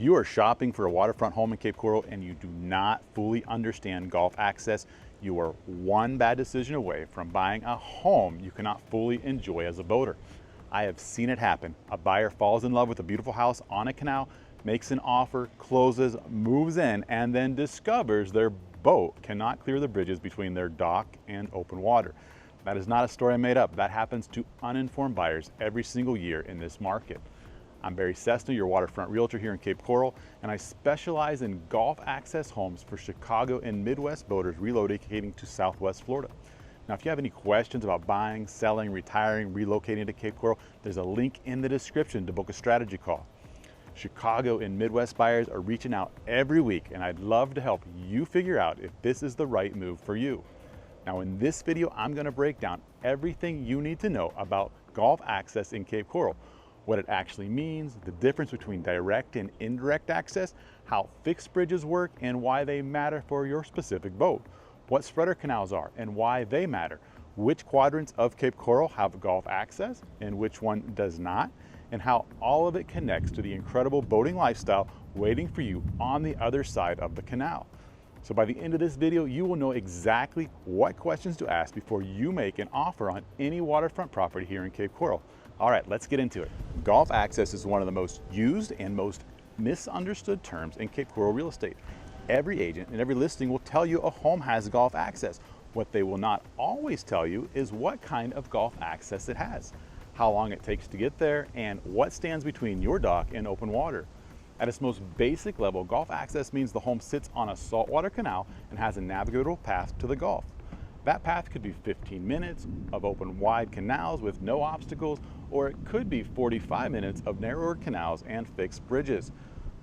You are shopping for a waterfront home in Cape Coral and you do not fully understand Gulf access, you are one bad decision away from buying a home you cannot fully enjoy as a boater. I have seen it happen. A buyer falls in love with a beautiful house on a canal, makes an offer, closes, moves in, and then discovers their boat cannot clear the bridges between their dock and open water. That is not a story I made up. That happens to uninformed buyers every single year in this market. I'm Barry Cessna, your waterfront realtor here in Cape Coral, and I specialize in Gulf access homes for Chicago and Midwest boaters relocating to Southwest Florida. Now, if you have any questions about buying, selling, retiring, relocating to Cape Coral, there's a link in the description to book a strategy call. Chicago and Midwest buyers are reaching out every week, and I'd love to help you figure out if this is the right move for you. Now, in this video, I'm going to break down everything you need to know about Gulf access in Cape Coral, what it actually means, the difference between direct and indirect access, how fixed bridges work and why they matter for your specific boat, what spreader canals are and why they matter, which quadrants of Cape Coral have Gulf access and which one does not, and how all of it connects to the incredible boating lifestyle waiting for you on the other side of the canal. So by the end of this video, you will know exactly what questions to ask before you make an offer on any waterfront property here in Cape Coral. All right, let's get into it. Gulf access is one of the most used and most misunderstood terms in Cape Coral real estate. Every agent and every listing will tell you a home has Gulf access. What they will not always tell you is what kind of Gulf access it has, how long it takes to get there, and what stands between your dock and open water. At its most basic level, Gulf access means the home sits on a saltwater canal and has a navigable path to the Gulf. That path could be 15 minutes of open wide canals with no obstacles, or it could be 45 minutes of narrower canals and fixed bridges.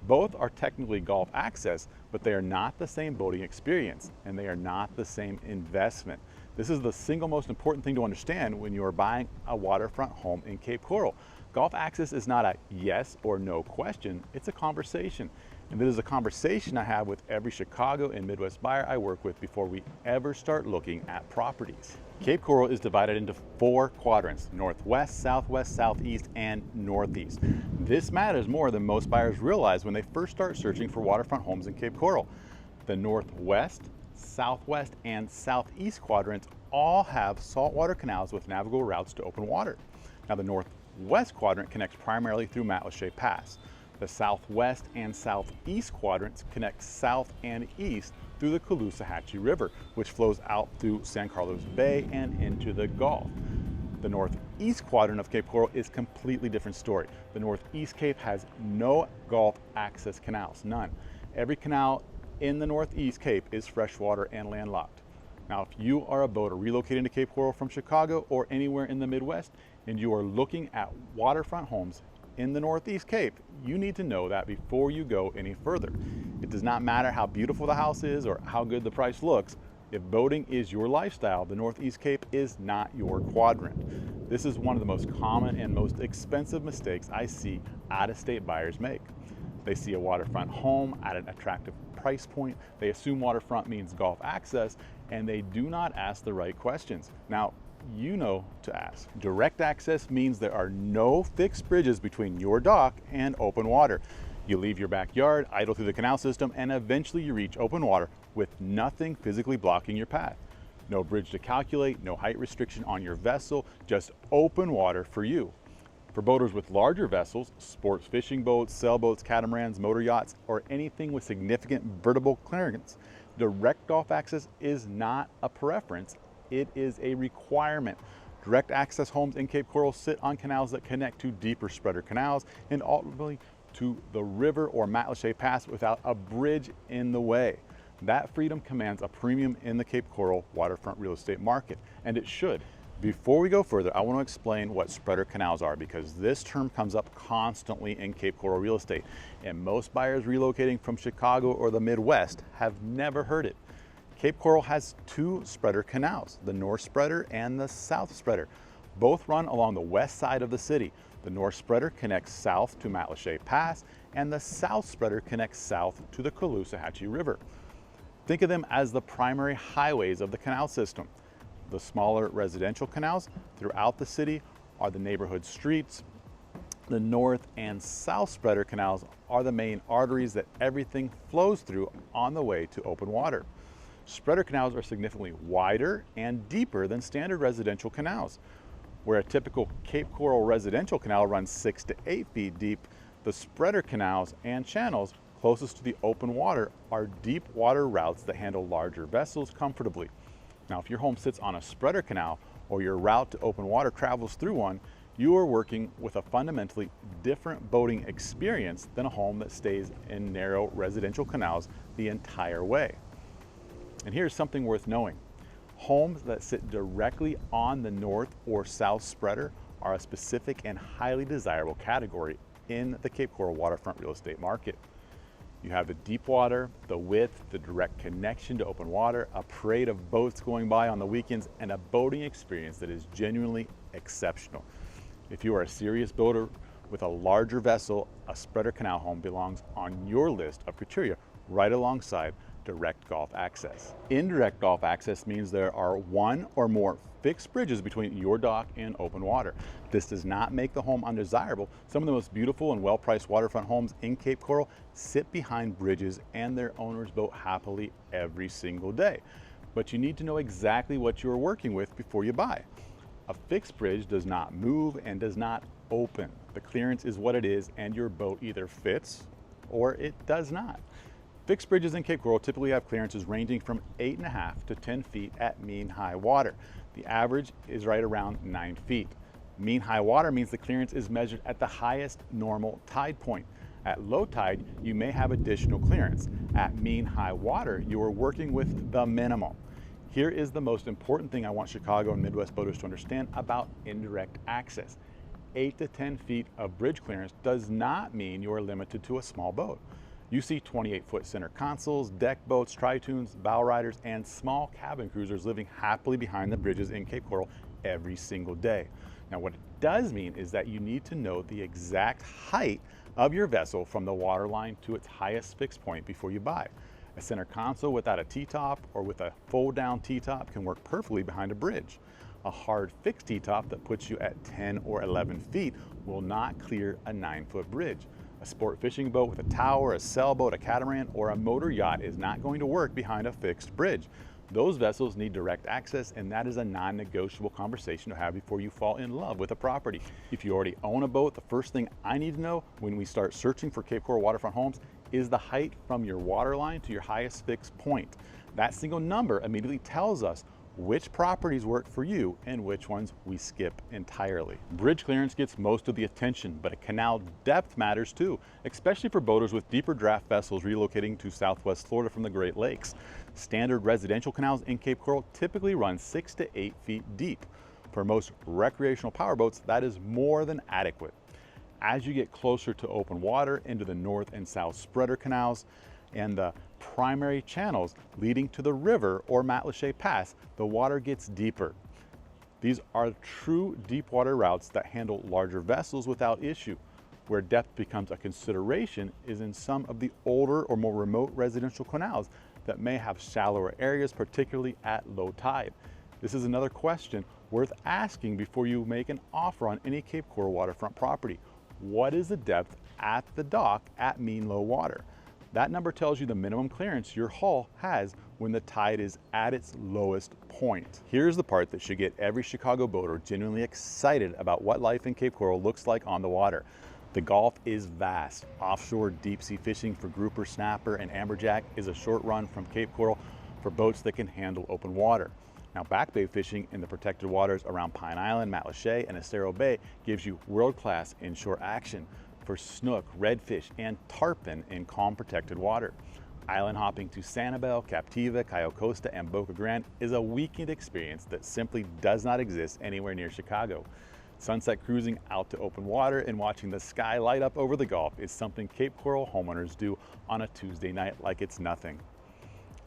Both are technically Gulf access, but they are not the same boating experience, and they are not the same investment. This is the single most important thing to understand when you are buying a waterfront home in Cape Coral. Gulf access is not a yes or no question, it's a conversation. And it is a conversation I have with every Chicago and Midwest buyer I work with before we ever start looking at properties. Cape Coral is divided into 4 quadrants: northwest, southwest, southeast, and northeast. This matters more than most buyers realize when they first start searching for waterfront homes in Cape Coral. The northwest, southwest, and southeast quadrants all have saltwater canals with navigable routes to open water. Now, the northwest quadrant connects primarily through Matlacha Pass. The southwest and southeast quadrants connect south and east through the Caloosahatchee River, which flows out through San Carlos Bay and into the Gulf. The northeast quadrant of Cape Coral is a completely different story. The northeast Cape has no Gulf access canals, none. Every canal in the northeast Cape is freshwater and landlocked. Now, if you are a boater relocating to Cape Coral from Chicago or anywhere in the Midwest, and you are looking at waterfront homes in the Northeast Cape, you need to know that before you go any further. It does not matter how beautiful the house is or how good the price looks. If boating is your lifestyle, the Northeast Cape is not your quadrant. This is one of the most common and most expensive mistakes I see out-of-state buyers make. They see a waterfront home at an attractive price point, they assume waterfront means Gulf access, and they do not ask the right questions. Now, you know to ask. Direct access means there are no fixed bridges between your dock and open water. You leave your backyard, idle through the canal system, and eventually you reach open water with nothing physically blocking your path. No bridge to calculate, no height restriction on your vessel, just open water for you. For boaters with larger vessels, sports fishing boats, sailboats, catamarans, motor yachts, or anything with significant vertical clearance, direct Gulf access is not a preference. It is a requirement. Direct access homes in Cape Coral sit on canals that connect to deeper spreader canals and ultimately to the river or Matlacha Pass without a bridge in the way. That freedom commands a premium in the Cape Coral waterfront real estate market, and it should. Before we go further, I want to explain what spreader canals are, because this term comes up constantly in Cape Coral real estate, and most buyers relocating from Chicago or the Midwest have never heard it. Cape Coral has 2 spreader canals, the north spreader and the south spreader. Both run along the west side of the city. The north spreader connects south to Matlacha Pass, and the south spreader connects south to the Caloosahatchee River. Think of them as the primary highways of the canal system. The smaller residential canals throughout the city are the neighborhood streets, The north and south spreader canals are the main arteries that everything flows through on the way to open water. Spreader canals are significantly wider and deeper than standard residential canals. Where a typical Cape Coral residential canal runs 6 to 8 feet deep, the spreader canals and channels closest to the open water are deep water routes that handle larger vessels comfortably. Now, if your home sits on a spreader canal or your route to open water travels through one, you are working with a fundamentally different boating experience than a home that stays in narrow residential canals the entire way. And here's something worth knowing. Homes that sit directly on the north or south spreader are a specific and highly desirable category in the Cape Coral waterfront real estate market. You have the deep water, the width, the direct connection to open water, a parade of boats going by on the weekends, and a boating experience that is genuinely exceptional. If you are a serious boater with a larger vessel, a spreader canal home belongs on your list of criteria right alongside direct Gulf access. Indirect Gulf access means there are one or more fixed bridges between your dock and open water. This does not make the home undesirable. Some of the most beautiful and well-priced waterfront homes in Cape Coral sit behind bridges and their owners boat happily every single day. But you need to know exactly what you are working with before you buy. A fixed bridge does not move and does not open. The clearance is what it is, and your boat either fits or it does not. Fixed bridges in Cape Coral typically have clearances ranging from 8.5 to 10 feet at mean high water. The average is right around 9 feet. Mean high water means the clearance is measured at the highest normal tide point. At low tide, you may have additional clearance. At mean high water, you are working with the minimum. Here is the most important thing I want Chicago and Midwest boaters to understand about indirect access. 8 to 10 feet of bridge clearance does not mean you are limited to a small boat. You see 28-foot center consoles, deck boats, tritoons, bow riders, and small cabin cruisers living happily behind the bridges in Cape Coral every single day. Now, what it does mean is that you need to know the exact height of your vessel from the waterline to its highest fixed point before you buy. A center console without a T-top or with a fold-down T-top can work perfectly behind a bridge. A hard fixed T-top that puts you at 10 or 11 feet will not clear a 9-foot bridge. A sport fishing boat with a tower, a sailboat, a catamaran, or a motor yacht is not going to work behind a fixed bridge. Those vessels need direct access, and that is a non-negotiable conversation to have before you fall in love with a property. If you already own a boat, the first thing I need to know when we start searching for Cape Coral waterfront homes is the height from your waterline to your highest fixed point. That single number immediately tells us which properties work for you and which ones we skip entirely. Bridge clearance gets most of the attention, but a canal depth matters too, especially for boaters with deeper draft vessels relocating to Southwest Florida from the Great Lakes. Standard residential canals in Cape Coral typically run 6 to 8 feet deep. For most recreational powerboats, that is more than adequate. As you get closer to open water into the north and south spreader canals and the primary channels leading to the river or Matlacha Pass, the water gets deeper. These are true deep water routes that handle larger vessels without issue. Where depth becomes a consideration is in some of the older or more remote residential canals that may have shallower areas, particularly at low tide. This is another question worth asking before you make an offer on any Cape Coral waterfront property. What is the depth at the dock at mean low water? That number tells you the minimum clearance your hull has when the tide is at its lowest point. Here's the part that should get every Chicago boater genuinely excited about what life in Cape Coral looks like on the water. The Gulf is vast. Offshore deep sea fishing for grouper, snapper, and amberjack is a short run from Cape Coral for boats that can handle open water. Now, back bay fishing in the protected waters around Pine Island, Matlacha, and Estero Bay gives you world-class inshore action for snook, redfish, and tarpon in calm protected water. Island hopping to Sanibel, Captiva, Cayo Costa, and Boca Grande is a weekend experience that simply does not exist anywhere near Chicago. Sunset cruising out to open water and watching the sky light up over the Gulf is something Cape Coral homeowners do on a Tuesday night like it's nothing.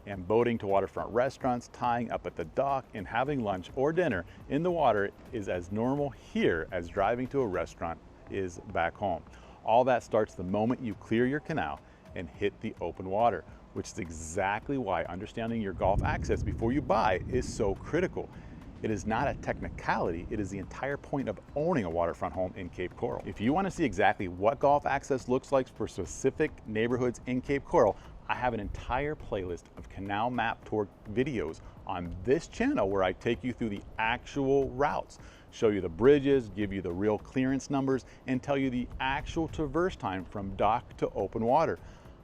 And boating to waterfront restaurants, tying up at the dock, and having lunch or dinner in the water is as normal here as driving to a restaurant is back home. All that starts the moment you clear your canal and hit the open water, which is exactly why understanding your Gulf access before you buy is so critical. It is not a technicality, it is the entire point of owning a waterfront home in Cape Coral. If you want to see exactly what golf access looks like for specific neighborhoods in Cape Coral, I have an entire playlist of canal map tour videos on this channel where I take you through the actual routes, show you the bridges, give you the real clearance numbers, and tell you the actual traverse time from dock to open water.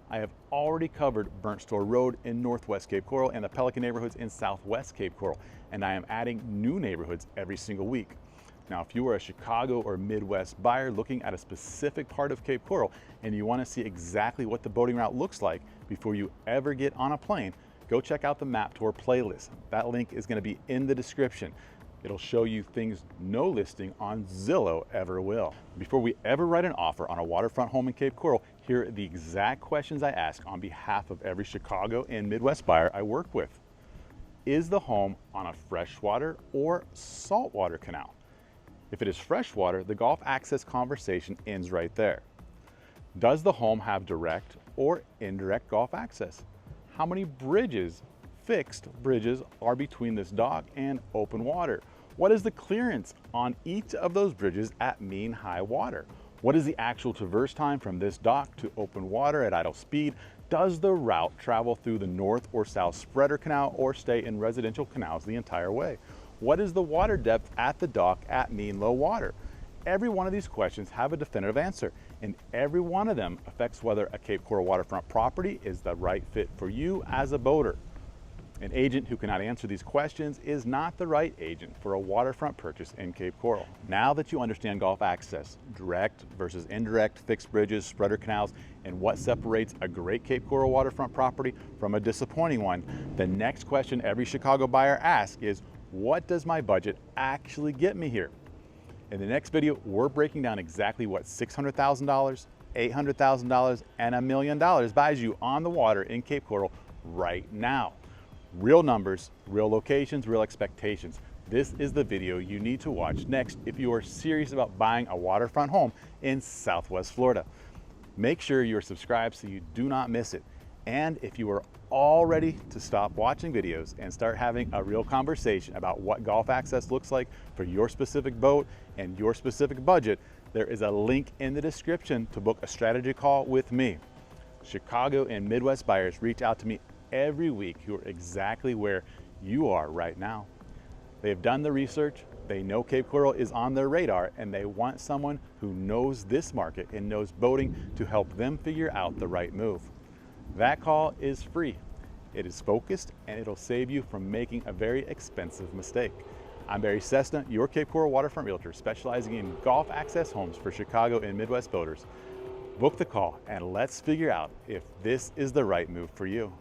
I have already covered Burnt Store Road in Northwest Cape Coral and the Pelican neighborhoods in Southwest Cape Coral, and I am adding new neighborhoods every single week. Now, if you are a Chicago or Midwest buyer looking at a specific part of Cape Coral and you want to see exactly what the boating route looks like before you ever get on a plane, go check out the map tour playlist. That link is going to be in the description. It'll show you things no listing on Zillow ever will. Before we ever write an offer on a waterfront home in Cape Coral, here are the exact questions I ask on behalf of every Chicago and Midwest buyer I work with. Is the home on a freshwater or saltwater canal? If it is freshwater, the golf access conversation ends right there. Does the home have direct or indirect golf access? How many bridges, fixed bridges, are between this dock and open water? What is the clearance on each of those bridges at mean high water? What is the actual traverse time from this dock to open water at idle speed? Does the route travel through the north or south spreader canal or stay in residential canals the entire way? What is the water depth at the dock at mean low water? Every one of these questions have a definitive answer, and every one of them affects whether a Cape Coral waterfront property is the right fit for you as a boater. An agent who cannot answer these questions is not the right agent for a waterfront purchase in Cape Coral. Now that you understand golf access, direct versus indirect, fixed bridges, spreader canals, and what separates a great Cape Coral waterfront property from a disappointing one, the next question every Chicago buyer asks is, what does my budget actually get me here? In the next video, we're breaking down exactly what $600,000, $800,000, and $1 million buys you on the water in Cape Coral right now. Real numbers, real locations, real expectations. This is the video you need to watch next if you are serious about buying a waterfront home in Southwest Florida. Make sure you're subscribed so you do not miss it. And if you are all ready to stop watching videos and start having a real conversation about what golf access looks like for your specific boat and your specific budget, there is a link in the description to book a strategy call with me. Chicago and Midwest buyers reach out to me every week who are exactly where you are right now. They have done the research, they know Cape Coral is on their radar, and they want someone who knows this market and knows boating to help them figure out the right move. That call is free. It is focused and it'll save you from making a very expensive mistake. I'm Barry Cessna, your Cape Coral waterfront realtor, specializing in golf access homes for Chicago and Midwest boaters. Book the call and let's figure out if this is the right move for you.